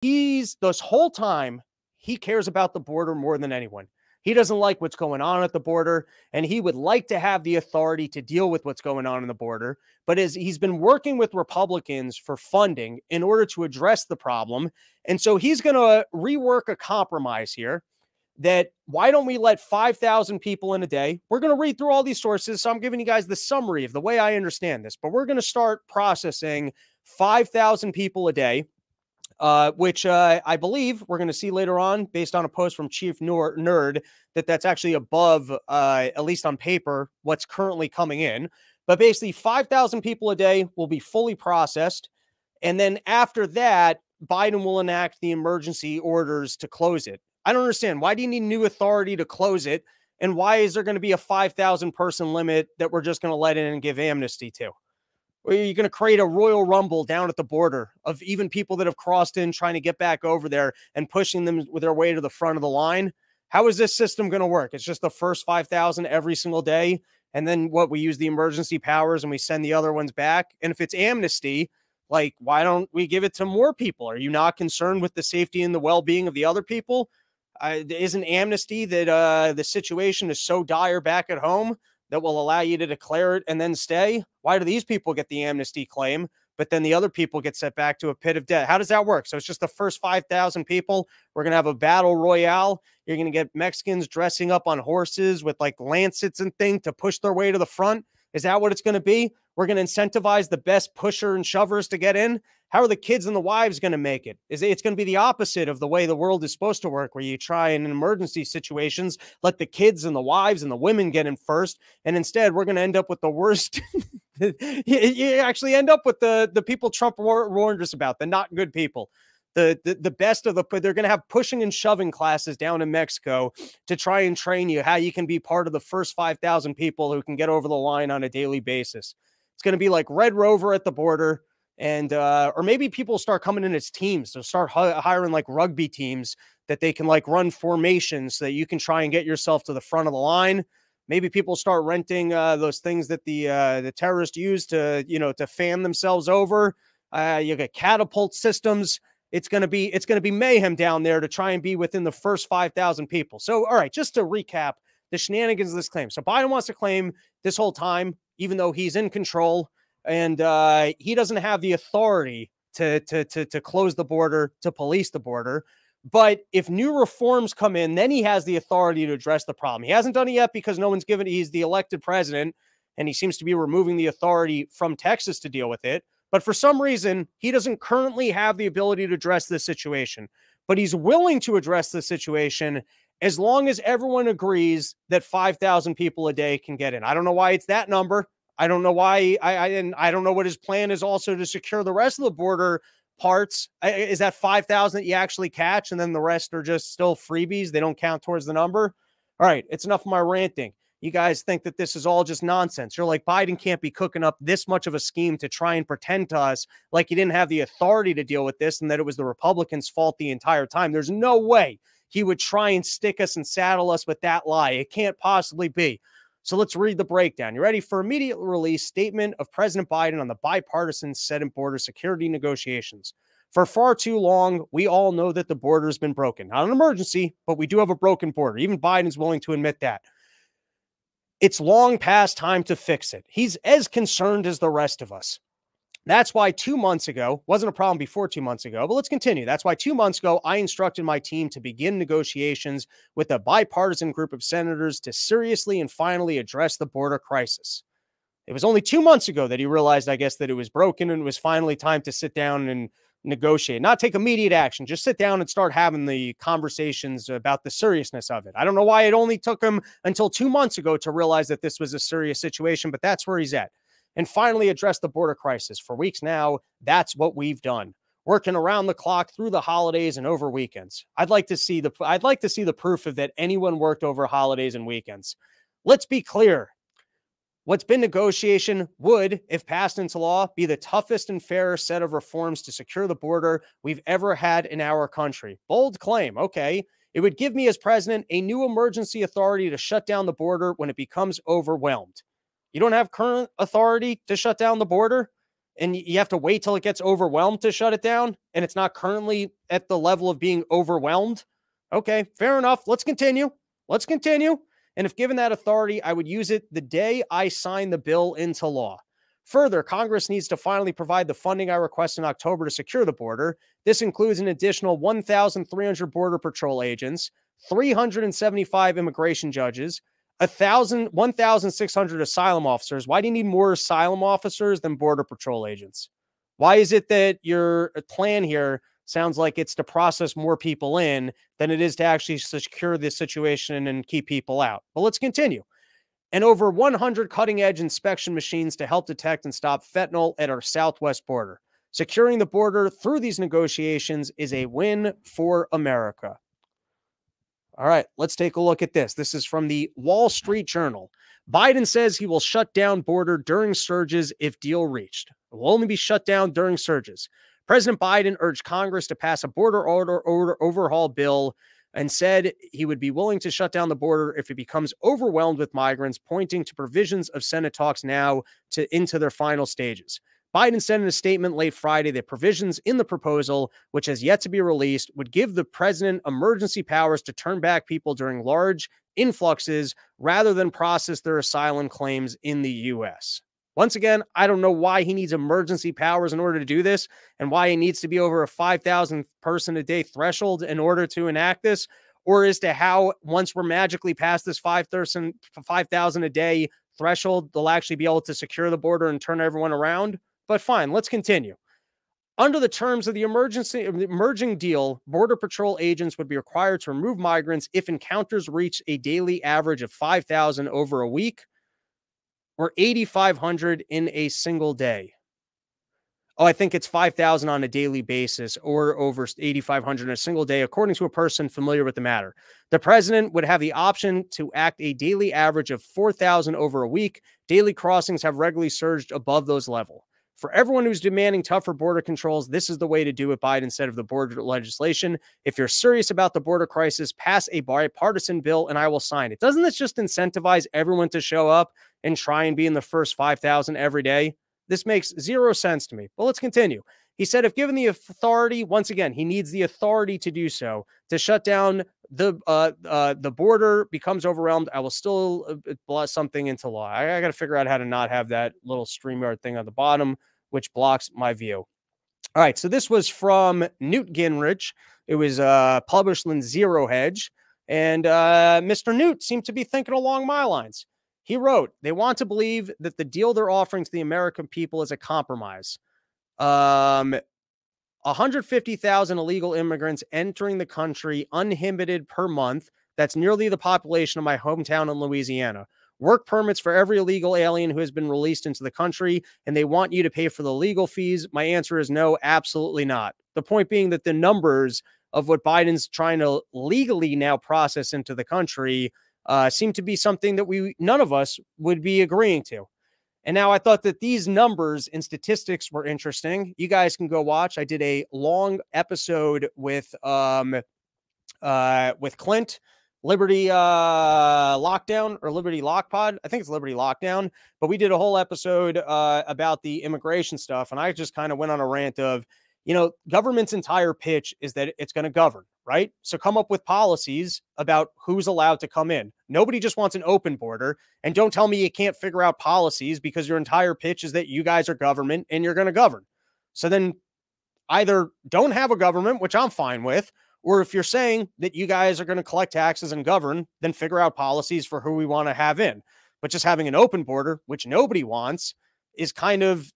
He's this whole time, he cares about the border more than anyone. He doesn't like what's going on at the border, and he would like to have the authority to deal with what's going on in the border. But as he's been working with Republicans for funding in order to address the problem, and so he's going to rework a compromise here that why don't we let 5,000 people in a day? We're going to read through all these sources. So I'm giving you guys the summary of the way I understand this, but we're going to start processing 5,000 people a day, which I believe we're going to see later on, based on a post from Chief Nerd, that's actually above, at least on paper, what's currently coming in. But basically, 5,000 people a day will be fully processed. And then after that, Biden will enact the emergency orders to close it. I don't understand. Why do you need new authority to close it? And why is there going to be a 5,000 person limit that we're just going to let in and give amnesty to? Or are you going to create a Royal Rumble down at the border of even people that have crossed in trying to get back over there and pushing them with their way to the front of the line? How is this system going to work? It's just the first 5,000 every single day. And then what, we use the emergency powers and we send the other ones back. And if it's amnesty, like, why don't we give it to more people? Are you not concerned with the safety and the well-being of the other people? Isn't amnesty that the situation is so dire back at home that will allow you to declare it and then stay? Why do these people get the amnesty claim, but then the other people get set back to a pit of death? How does that work? So it's just the first 5,000 people. We're going to have a battle royale. You're going to get Mexicans dressing up on horses with like lancets and things to push their way to the front. Is that what it's going to be? We're going to incentivize the best pusher and shovers to get in. How are the kids and the wives going to make it? It's going to be the opposite of the way the world is supposed to work, where you try in emergency situations, let the kids and the wives and the women get in first. And instead, we're going to end up with the worst. You actually end up with the people Trump warned us about, the not good people. The best of they're going to have pushing and shoving classes down in Mexico to try and train you how you can be part of the first 5,000 people who can get over the line on a daily basis. It's going to be like Red Rover at the border. And, or maybe people start coming in as teams. They'll start hiring like rugby teams that they can like run formations so that you can try and get yourself to the front of the line. Maybe people start renting those things that the terrorists use to, to fan themselves over. You get catapult systems. It's going to be mayhem down there to try and be within the first 5,000 people. So, all right, just to recap the shenanigans of this claim. So Biden wants to claim this whole time, even though he's in control, and he doesn't have the authority to close the border, to police the border. But if new reforms come in, then he has the authority to address the problem. He hasn't done it yet because no one's given. He's the elected president, and he seems to be removing the authority from Texas to deal with it. But for some reason, he doesn't currently have the ability to address this situation. But he's willing to address the situation as long as everyone agrees that 5,000 people a day can get in. I don't know why it's that number. I don't know why. I don't know what his plan is also to secure the rest of the border parts. Is that 5,000 that you actually catch, and then the rest are just still freebies? They don't count towards the number. All right, it's enough of my ranting. You guys think that this is all just nonsense. You're like, Biden can't be cooking up this much of a scheme to try and pretend to us like he didn't have the authority to deal with this and that it was the Republicans' fault the entire time. There's no way he would try and stick us and saddle us with that lie. It can't possibly be. So let's read the breakdown. You ready? For immediate release, statement of President Biden on the bipartisan Senate border security negotiations. For far too long, we all know that the border has been broken. Not an emergency, but we do have a broken border. Even Biden's willing to admit that. It's long past time to fix it. He's as concerned as the rest of us. That's why 2 months ago, wasn't a problem before 2 months ago, but let's continue. That's why 2 months ago, I instructed my team to begin negotiations with a bipartisan group of senators to seriously and finally address the border crisis. It was only 2 months ago that he realized, I guess, that it was broken and it was finally time to sit down and negotiate, not take immediate action, just sit down and start having the conversations about the seriousness of it. I don't know why it only took him until 2 months ago to realize that this was a serious situation, but that's where he's at. And finally address the border crisis. For weeks now, that's what we've done. Working around the clock through the holidays and over weekends. I'd like to see the proof of that anyone worked over holidays and weekends. Let's be clear. What's been negotiation would, if passed into law, be the toughest and fairest set of reforms to secure the border we've ever had in our country. Bold claim. Okay. It would give me as president a new emergency authority to shut down the border when it becomes overwhelmed. You don't have current authority to shut down the border? and you have to wait till it gets overwhelmed to shut it down, and it's not currently at the level of being overwhelmed. Okay, fair enough. Let's continue. Let's continue. And if given that authority, I would use it the day I sign the bill into law. Further, Congress needs to finally provide the funding I request in October to secure the border. This includes an additional 1,300 Border Patrol agents, 375 immigration judges, 1,600 asylum officers. Why do you need more asylum officers than Border Patrol agents? Why is it that your plan here sounds like it's to process more people in than it is to actually secure this situation and keep people out? But let's continue. And over 100 cutting-edge inspection machines to help detect and stop fentanyl at our southwest border. Securing the border through these negotiations is a win for America. All right, let's take a look at this. This is from the Wall Street Journal. Biden says he will shut down border during surges if deal reached. It will only be shut down during surges. President Biden urged Congress to pass a border overhaul bill and said he would be willing to shut down the border if it becomes overwhelmed with migrants, pointing to provisions of Senate talks now into their final stages. Biden said in a statement late Friday that provisions in the proposal, which has yet to be released, would give the president emergency powers to turn back people during large influxes rather than process their asylum claims in the U.S. Once again, I don't know why he needs emergency powers in order to do this and why he needs to be over a 5,000 person a day threshold in order to enact this, or as to how once we're magically past this 5,000 a day threshold, they'll actually be able to secure the border and turn everyone around. But fine, let's continue. Under the terms of the emerging deal, Border Patrol agents would be required to remove migrants if encounters reach a daily average of 5,000 over a week, or 8,500 in a single day. Oh, I think it's 5,000 on a daily basis or over 8,500 in a single day, according to a person familiar with the matter. The president would have the option to act a daily average of 4,000 over a week. Daily crossings have regularly surged above those levels. For everyone who's demanding tougher border controls, this is the way to do it, Biden said of the border legislation. If you're serious about the border crisis, pass a bipartisan bill and I will sign it. Doesn't this just incentivize everyone to show up and try and be in the first 5,000 every day? This makes zero sense to me, but let's continue. He said if given the authority, once again, he needs the authority to do so, to shut down the border becomes overwhelmed, I will still bless something into law. I got to figure out how to not have that little StreamYard thing on the bottom, which blocks my view. All right, so this was from Newt Gingrich. It was published in Zero Hedge, and Mr. Newt seemed to be thinking along my lines. He wrote, they want to believe that the deal they're offering to the American people is a compromise. 150,000 illegal immigrants entering the country uninhibited per month. That's nearly the population of my hometown in Louisiana. Work permits for every illegal alien who has been released into the country, and they want you to pay for the legal fees. My answer is no, absolutely not. The point being that the numbers of what Biden's trying to legally now process into the country seem to be something that none of us would be agreeing to. And now I thought that these numbers and statistics were interesting. You guys can go watch. I did a long episode with Clint, Liberty Lockdown or Liberty Lockpod. I think it's Liberty Lockdown, but we did a whole episode about the immigration stuff. And I just kind of went on a rant of, government's entire pitch is that it's going to govern, right? So come up with policies about who's allowed to come in. Nobody just wants an open border. And don't tell me you can't figure out policies because your entire pitch is that you guys are government and you're going to govern. So then either don't have a government, which I'm fine with, or if you're saying that you guys are going to collect taxes and govern, then figure out policies for who we want to have in. But just having an open border, which nobody wants, is kind of,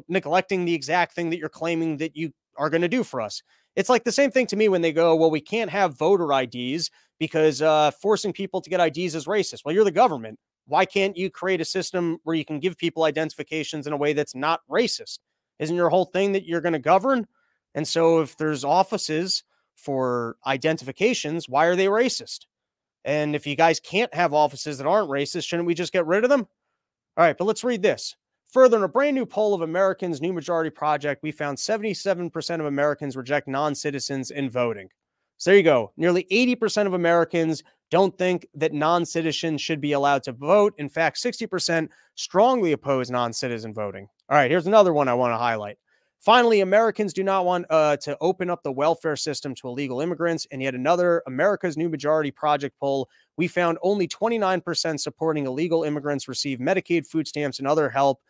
neglecting the exact thing that you're claiming that you are going to do for us. It's like the same thing to me when they go, well, we can't have voter IDs because forcing people to get IDs is racist. Well, you're the government. Why can't you create a system where you can give people identifications in a way that's not racist? Isn't your whole thing that you're going to govern? And so if there's offices for identifications, why are they racist? And if you guys can't have offices that aren't racist, shouldn't we just get rid of them? All right, but let's read this. Further, in a brand new poll of Americans' New Majority Project, we found 77% of Americans reject non-citizens in voting. So there you go. Nearly 80% of Americans don't think that non-citizens should be allowed to vote. In fact, 60% strongly oppose non-citizen voting. All right, here's another one I want to highlight. Finally, Americans do not want to open up the welfare system to illegal immigrants. And yet another America's New Majority Project poll, we found only 29% supporting illegal immigrants receive Medicaid, food stamps, and other help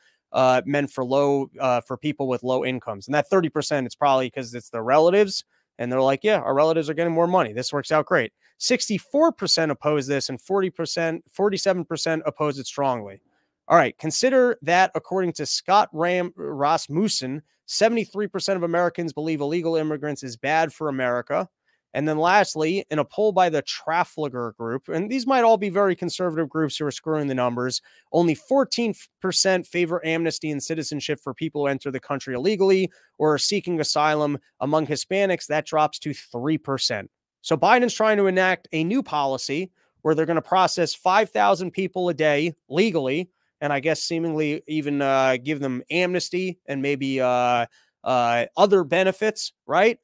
meant for people with low incomes. And that 30%, it's probably because it's their relatives. And they're like, yeah, our relatives are getting more money. This works out great. 64% oppose this, and 47% oppose it strongly. All right, consider that according to Scott Rasmussen, 73% of Americans believe illegal immigrants is bad for America. And then lastly, in a poll by the Trafalgar Group, and these might all be very conservative groups who are screwing the numbers, only 14% favor amnesty and citizenship for people who enter the country illegally or are seeking asylum. Among Hispanics, that drops to 3%. So Biden's trying to enact a new policy where they're going to process 5,000 people a day legally, and I guess seemingly even give them amnesty and maybe other benefits, right?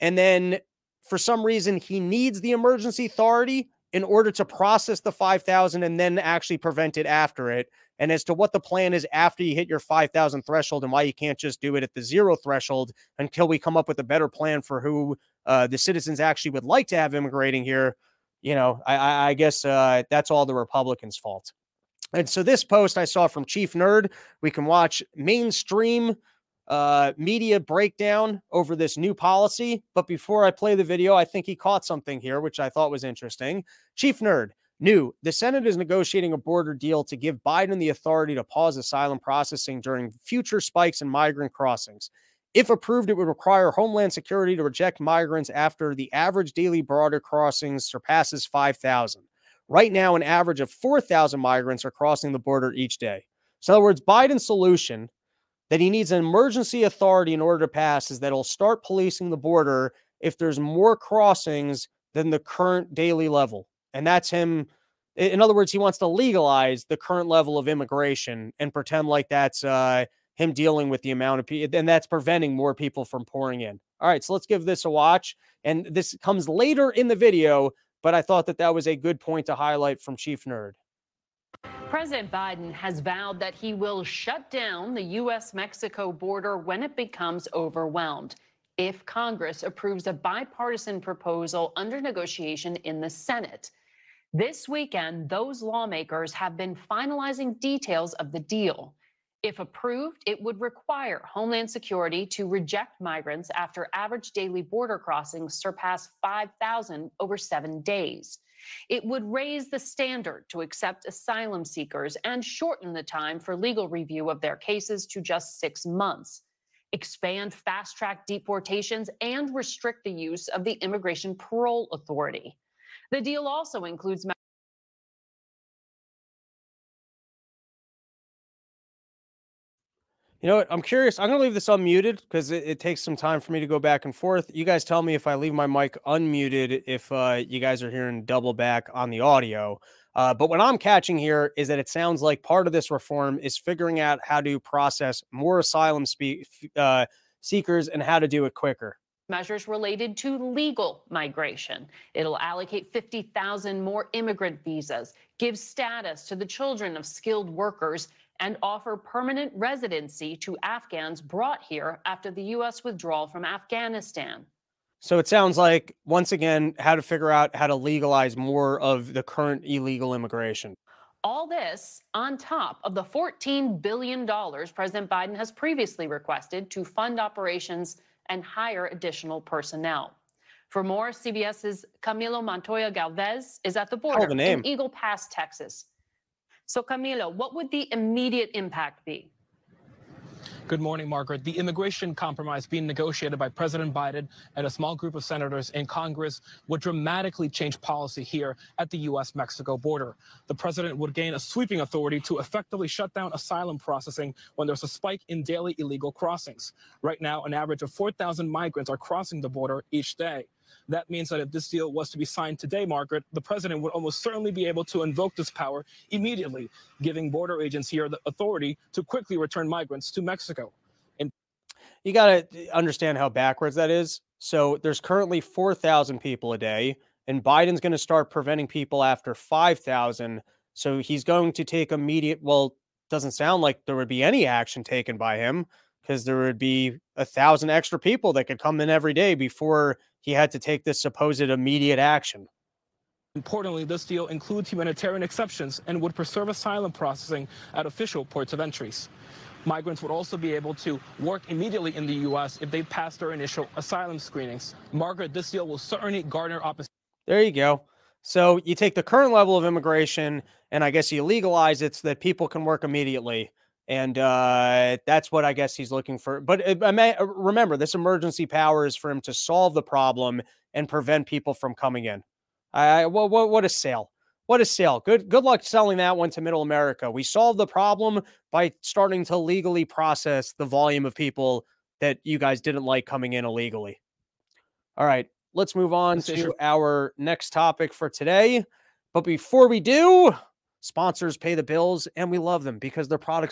And then for some reason, he needs the emergency authority in order to process the 5,000 and then actually prevent it after it. And as to what the plan is after you hit your 5,000 threshold and why you can't just do it at the 0 threshold until we come up with a better plan for who the citizens actually would like to have immigrating here, I guess that's all the Republicans' fault. And so this post I saw from Chief Nerd, we can watch mainstream media breakdown over this new policy. But before I play the video, I think he caught something here, which I thought was interesting. Chief Nerd, new. The Senate is negotiating a border deal to give Biden the authority to pause asylum processing during future spikes in migrant crossings. If approved, it would require Homeland Security to reject migrants after the average daily border crossings surpasses 5,000. Right now, an average of 4,000 migrants are crossing the border each day. So in other words, Biden's solution that he needs an emergency authority in order to pass is that he'll start policing the border if there's more crossings than the current daily level. And that's him. In other words, he wants to legalize the current level of immigration and pretend like that's him dealing with the amount of people, and that's preventing more people from pouring in. All right, so let's give this a watch. And this comes later in the video, but I thought that was a good point to highlight from Chief Nerd. President Biden has vowed that he will shut down the U.S.-Mexico border when it becomes overwhelmed if Congress approves a bipartisan proposal under negotiation in the Senate. This weekend, those lawmakers have been finalizing details of the deal. If approved, it would require Homeland Security to reject migrants after average daily border crossings surpass 5,000 over 7 days. It would raise the standard to accept asylum seekers and shorten the time for legal review of their cases to just 6 months, expand fast-track deportations, and restrict the use of the Immigration Parole Authority. The deal also includes You know what? I'm curious. I'm going to leave this unmuted because it takes some time for me to go back and forth. You guys tell me if I leave my mic unmuted, if you guys are hearing double back on the audio. But what I'm catching here is that it sounds like part of this reform is figuring out how to process more asylum seekers and how to do it quicker. Measures related to legal migration. It'll allocate 50,000 more immigrant visas, give status to the children of skilled workers, and offer permanent residency to Afghans brought here after the U.S. withdrawal from Afghanistan. So it sounds like, once again, how to figure out how to legalize more of the current illegal immigration. All this on top of the $14 billion President Biden has previously requested to fund operations and hire additional personnel. For more, CBS's Camilo Montoya Galvez is at the border in Eagle Pass, Texas. So, Camilo, what would the immediate impact be? Good morning, Margaret. The immigration compromise being negotiated by President Biden and a small group of senators in Congress would dramatically change policy here at the U.S.-Mexico border. The president would gain a sweeping authority to effectively shut down asylum processing when there's a spike in daily illegal crossings. Right now, an average of 4,000 migrants are crossing the border each day. That means that if this deal was to be signed today, Margaret, the president would almost certainly be able to invoke this power immediately, giving border agents here the authority to quickly return migrants to Mexico. You got to understand how backwards that is. So there's currently 4,000 people a day, and Biden's going to start preventing people after 5,000. So he's going to take immediate, well, doesn't sound like there would be any action taken by him, because there would be 1,000 extra people that could come in every day before he had to take this supposed immediate action. Importantly, this deal includes humanitarian exceptions and would preserve asylum processing at official ports of entries. Migrants would also be able to work immediately in the U.S. if they pass their initial asylum screenings. Margaret, this deal will certainly garner opposition. There you go. So you take the current level of immigration, and I guess you legalize it so that people can work immediately. And that's what I guess he's looking for. But remember, this emergency power is for him to solve the problem and prevent people from coming in. What a sale. What a sale. Good luck selling that one to Middle America. We solved the problem by starting to legally process the volume of people that you guys didn't like coming in illegally. All right, let's move on to our next topic for today. But before we do, sponsors pay the bills, and we love them because their products